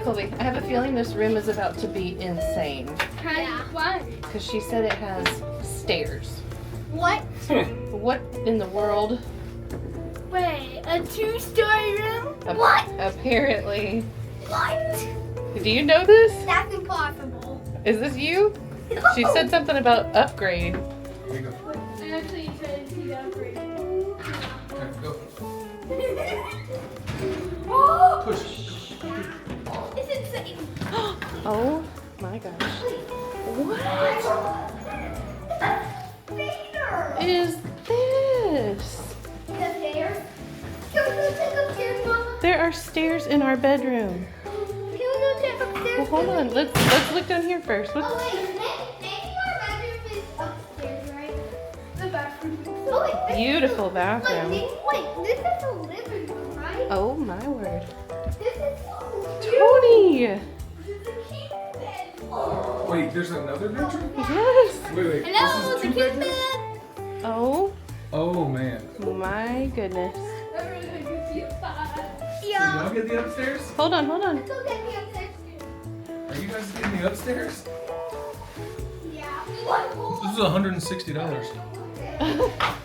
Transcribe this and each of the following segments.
Colby, I have a feeling this room is about to be insane. Yeah. Why? Because she said it has stairs. What? What in the world? Wait, a 2-story room? What? Apparently. What? Do you know this? That's impossible. Is this you? She said something about upgrade. Here you go. I actually said to upgrade. Okay, go. Oh! Push. It's insane. Oh my gosh. What Vader! is this? The stairs. Can we go check upstairs, Mama? There are stairs in our bedroom. Can we go check upstairs? Well, hold on. Let's look down here first. Look. Oh wait, maybe our bedroom is upstairs, right? The bathroom. Oh wait, this Beautiful is bathroom. Wait, this is a living room, right? Oh my word. This is so cute. Tony! This is a king bed. Oh. Wait, there's another bedroom? Yes! Wait. Hello, This the is king 2 bedrooms? bed. Oh Oh man. my goodness. Yeah. Y'all get the upstairs? Hold on. Let's go get the upstairs. Are you guys getting the upstairs? Yeah. What? This is $160.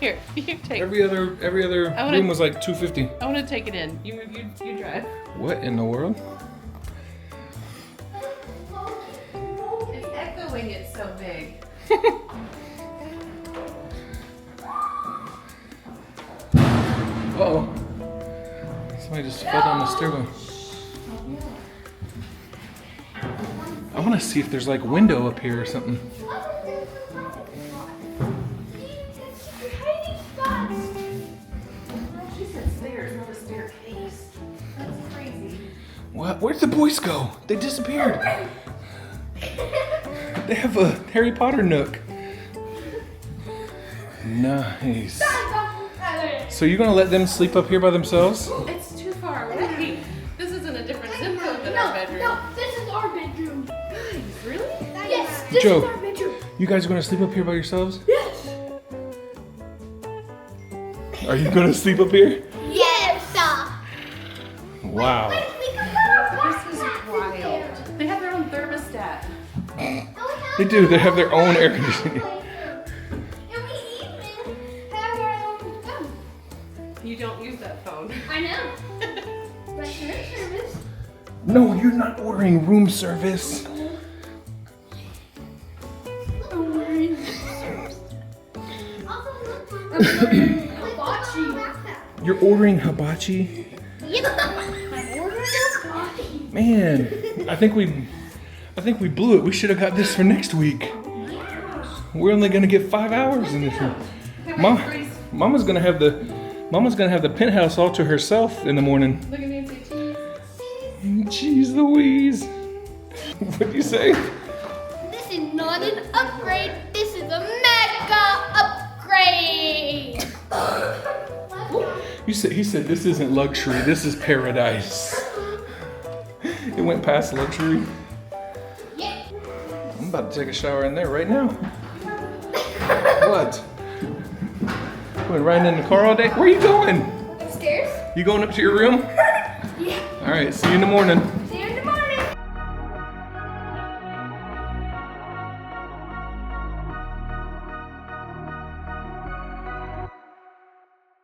Here, you take. Every other I wanna- room was like $250. I want to take it in. You drive. What in the world? It's echoing. It's so big. Uh-oh. Somebody just fell down the stairwell. I want to see if there's like window up here or something. She said stairs, not a staircase. That's crazy. What? Where'd the boys go? They disappeared. They have a Harry Potter nook. Nice. So you're gonna let them sleep up here by themselves? It's too far away. This isn't a different zip code than our bedroom. No, this is our bedroom. Guys, really? Yes, this Joe. is our bedroom. You guys gonna sleep up here by yourselves? Yes. Are you gonna sleep up here? Yes. Wow. We can put our This is wild. They have their own thermostat. They do. They have their own air conditioning. And we even have our own phone. You don't use that phone. I know. Restaurant service. No, you're not ordering room service. You're ordering hibachi? Man, I think we blew it. We should have got this for next week. We're only gonna get 5 hours in this room. Mama's gonna have the penthouse all to herself in the morning. Look at Nancy. Jeez Louise. What'd you say? This is not an upgrade. This is a mega upgrade. He said this isn't luxury, this is paradise. It went past luxury. Yeah. I'm about to take a shower in there right now. What? Going riding in the car all day? Where are you going? Upstairs? You going up to your room? Yeah. All right, see you in the morning.